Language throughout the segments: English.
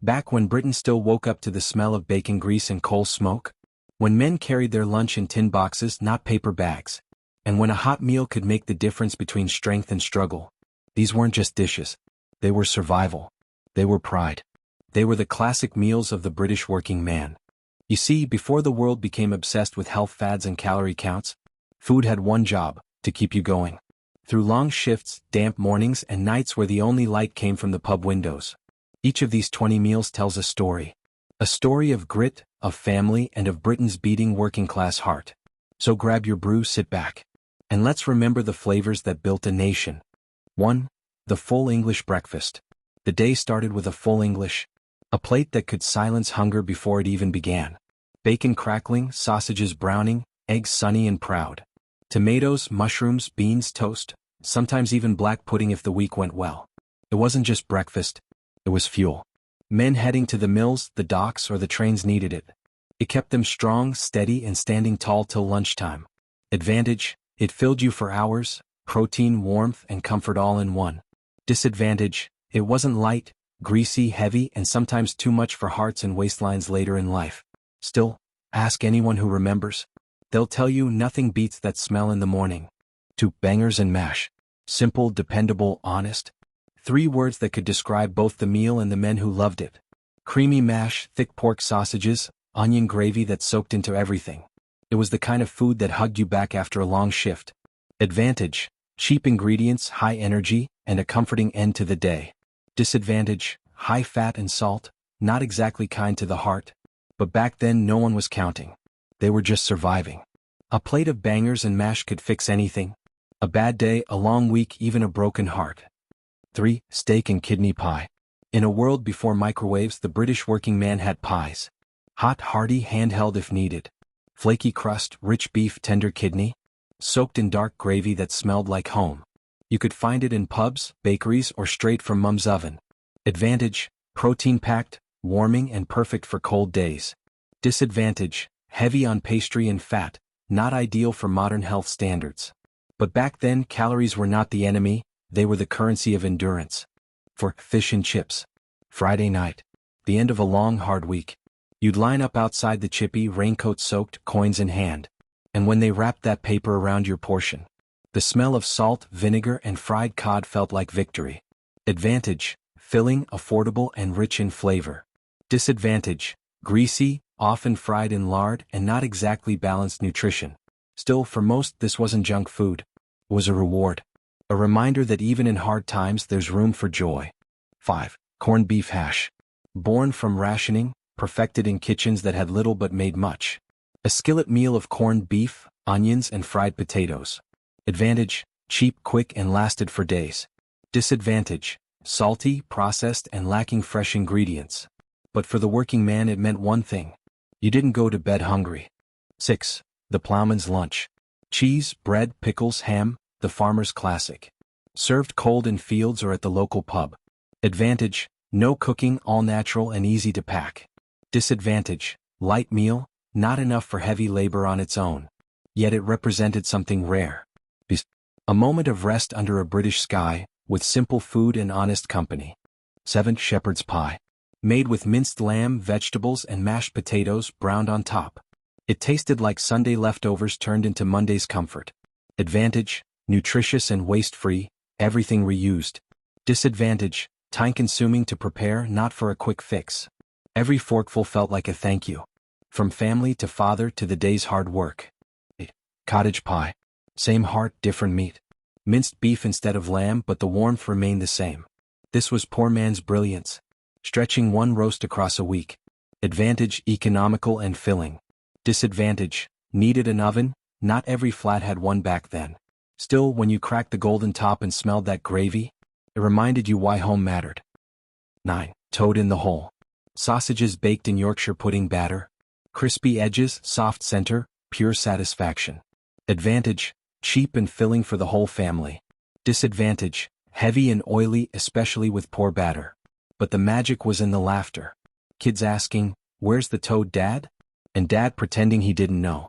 Back when Britain still woke up to the smell of bacon grease and coal smoke? When men carried their lunch in tin boxes, not paper bags? And when a hot meal could make the difference between strength and struggle? These weren't just dishes. They were survival. They were pride. They were the classic meals of the British working man. You see, before the world became obsessed with health fads and calorie counts, food had one job: to keep you going. Through long shifts, damp mornings, and nights where the only light came from the pub windows. Each of these 20 meals tells a story. A story of grit, of family, and of Britain's beating working-class heart. So grab your brew, sit back, and let's remember the flavors that built a nation. 1. The full English breakfast. The day started with a full English. A plate that could silence hunger before it even began. Bacon crackling, sausages browning, eggs sunny and proud. Tomatoes, mushrooms, beans, toast, sometimes even black pudding if the week went well. It wasn't just breakfast. It was fuel. Men heading to the mills, the docks, or the trains needed it. It kept them strong, steady, and standing tall till lunchtime. Advantage: it filled you for hours, protein, warmth, and comfort all in one. Disadvantage: it wasn't light, greasy, heavy, and sometimes too much for hearts and waistlines later in life. Still, ask anyone who remembers. They'll tell you nothing beats that smell in the morning. 2. Bangers and mash. Simple, dependable, honest. 3 words that could describe both the meal and the men who loved it. Creamy mash, thick pork sausages, onion gravy that soaked into everything. It was the kind of food that hugged you back after a long shift. Advantage: cheap ingredients, high energy, and a comforting end to the day. Disadvantage: high fat and salt, not exactly kind to the heart. But back then no one was counting. They were just surviving. A plate of bangers and mash could fix anything. A bad day, a long week, even a broken heart. 3. Steak and kidney pie. In a world before microwaves, the British working man had pies. Hot, hearty, handheld if needed. Flaky crust, rich beef, tender kidney, soaked in dark gravy that smelled like home. You could find it in pubs, bakeries, or straight from Mum's oven. Advantage: protein-packed, warming, and perfect for cold days. Disadvantage: heavy on pastry and fat, not ideal for modern health standards. But back then, calories were not the enemy. They were the currency of endurance. For fish and chips. Friday night. The end of a long, hard week. You'd line up outside the chippy, raincoat-soaked, coins in hand. And when they wrapped that paper around your portion, the smell of salt, vinegar, and fried cod felt like victory. Advantage: filling, affordable, and rich in flavor. Disadvantage: greasy, often fried in lard, and not exactly balanced nutrition. Still, for most, this wasn't junk food. It was a reward. A reminder that even in hard times there's room for joy. 5. Corned beef hash. Born from rationing, perfected in kitchens that had little but made much. A skillet meal of corned beef, onions, and fried potatoes. Advantage: cheap, quick, and lasted for days. Disadvantage: salty, processed, and lacking fresh ingredients. But for the working man it meant one thing: you didn't go to bed hungry. 6. The plowman's lunch. Cheese, bread, pickles, ham, the farmer's classic. Served cold in fields or at the local pub. Advantage: no cooking, all natural and easy to pack. Disadvantage: light meal, not enough for heavy labor on its own. Yet it represented something rare. A moment of rest under a British sky, with simple food and honest company. 7. Shepherd's pie. Made with minced lamb, vegetables, and mashed potatoes browned on top. It tasted like Sunday leftovers turned into Monday's comfort. Advantage: nutritious and waste-free, everything reused. Disadvantage: time-consuming to prepare, not for a quick fix. Every forkful felt like a thank you. From family to father to the day's hard work. 8. Cottage pie. Same heart, different meat. Minced beef instead of lamb, but the warmth remained the same. This was poor man's brilliance. Stretching one roast across a week. Advantage: economical and filling. Disadvantage: needed an oven, not every flat had one back then. Still, when you cracked the golden top and smelled that gravy, it reminded you why home mattered. 9. Toad in the hole. Sausages baked in Yorkshire pudding batter. Crispy edges, soft center, pure satisfaction. Advantage: cheap and filling for the whole family. Disadvantage: heavy and oily, especially with poor batter. But the magic was in the laughter. Kids asking, "Where's the toad, Dad?" And Dad pretending he didn't know.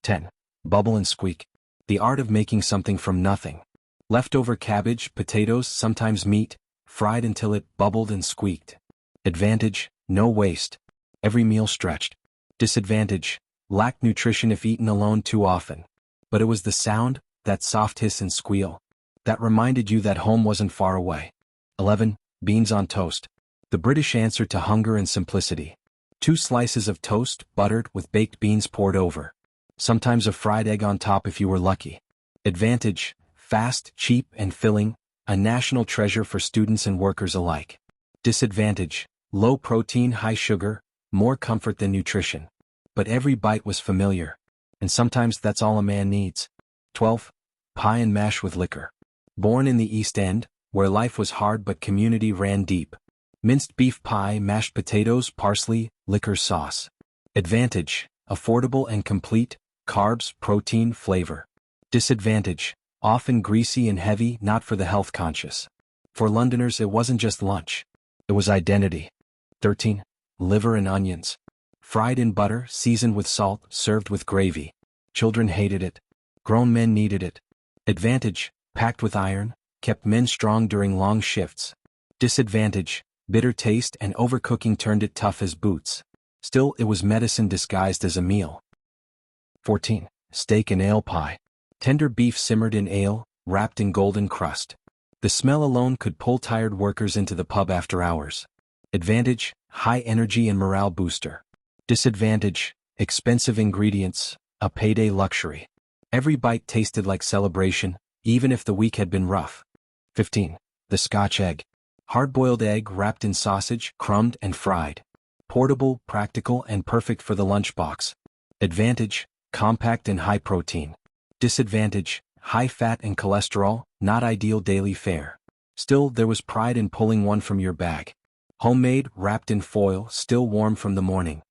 10. Bubble and squeak. The art of making something from nothing. Leftover cabbage, potatoes, sometimes meat, fried until it bubbled and squeaked. Advantage: no waste. Every meal stretched. Disadvantage: lacked nutrition if eaten alone too often. But it was the sound, that soft hiss and squeal, that reminded you that home wasn't far away. 11. Beans on toast. The British answer to hunger and simplicity. 2 slices of toast, buttered, with baked beans poured over. Sometimes a fried egg on top if you were lucky. Advantage: fast, cheap, and filling, a national treasure for students and workers alike. Disadvantage: low protein, high sugar, more comfort than nutrition. But every bite was familiar. And sometimes that's all a man needs. 12. Pie and mash with liquor. Born in the East End, where life was hard but community ran deep. Minced beef pie, mashed potatoes, parsley, liquor sauce. Advantage: affordable and complete, carbs, protein, flavor. Disadvantage: often greasy and heavy, not for the health conscious. For Londoners it wasn't just lunch. It was identity. 13. Liver and onions. Fried in butter, seasoned with salt, served with gravy. Children hated it. Grown men needed it. Advantage: packed with iron, kept men strong during long shifts. Disadvantage: bitter taste and overcooking turned it tough as boots. Still, it was medicine disguised as a meal. 14. Steak and ale pie. Tender beef simmered in ale, wrapped in golden crust. The smell alone could pull tired workers into the pub after hours. Advantage: high energy and morale booster. Disadvantage: expensive ingredients, a payday luxury. Every bite tasted like celebration, even if the week had been rough. 15. The Scotch egg. Hard-boiled egg wrapped in sausage, crumbed and fried. Portable, practical, and perfect for the lunchbox. Advantage: compact and high protein. Disadvantage: high fat and cholesterol, not ideal daily fare. Still, there was pride in pulling one from your bag. Homemade, wrapped in foil, still warm from the morning.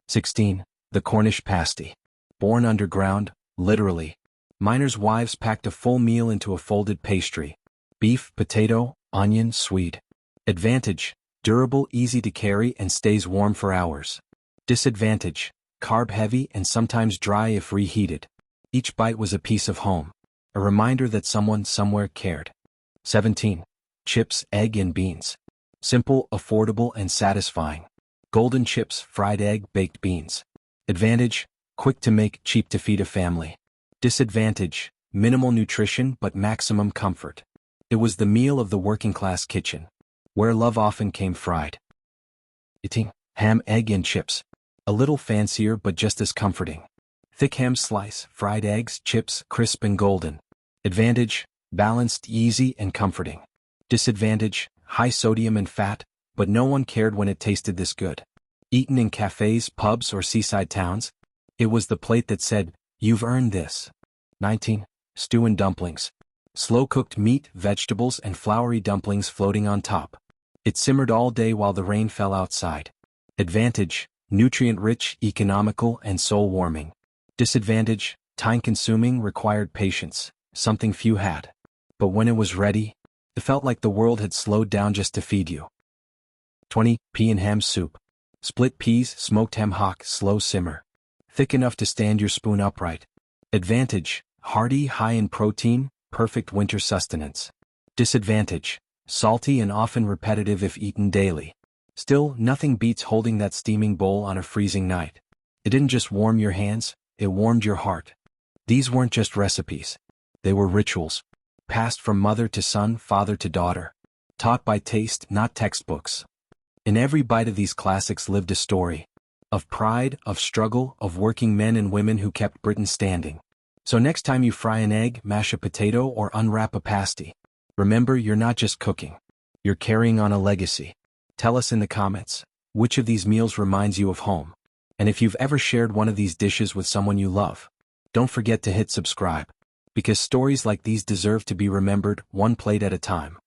16. The Cornish pasty. Born underground, literally. Miners' wives packed a full meal into a folded pastry. Beef, potato, onion, sweet. Advantage: durable, easy to carry, and stays warm for hours. Disadvantage: carb-heavy and sometimes dry if reheated. Each bite was a piece of home. A reminder that someone somewhere cared. 17. Chips, egg, and beans. Simple, affordable, and satisfying. Golden chips, fried egg, baked beans. Advantage: quick to make, cheap to feed a family. Disadvantage: minimal nutrition but maximum comfort. It was the meal of the working-class kitchen, where love often came fried. 18. Ham, egg, and chips. A little fancier but just as comforting. Thick ham slice, fried eggs, chips, crisp and golden. Advantage: balanced, easy, and comforting. Disadvantage: high sodium and fat, but no one cared when it tasted this good. Eaten in cafes, pubs, or seaside towns, it was the plate that said, "You've earned this." 19. Stew and dumplings. Slow-cooked meat, vegetables, and floury dumplings floating on top. It simmered all day while the rain fell outside. Advantage: nutrient-rich, economical, and soul-warming. Disadvantage: time-consuming, required patience, something few had. But when it was ready, it felt like the world had slowed down just to feed you. 20. Pea and ham soup. Split peas, smoked ham hock, slow simmer. Thick enough to stand your spoon upright. Advantage: hearty, high in protein, perfect winter sustenance. Disadvantage: salty and often repetitive if eaten daily. Still, nothing beats holding that steaming bowl on a freezing night. It didn't just warm your hands, it warmed your heart. These weren't just recipes. They were rituals. Passed from mother to son, father to daughter. Taught by taste, not textbooks. In every bite of these classics lived a story. Of pride, of struggle, of working men and women who kept Britain standing. So next time you fry an egg, mash a potato, or unwrap a pasty, remember, you're not just cooking. You're carrying on a legacy. Tell us in the comments, which of these meals reminds you of home? And if you've ever shared one of these dishes with someone you love, don't forget to hit subscribe. Because stories like these deserve to be remembered, one plate at a time.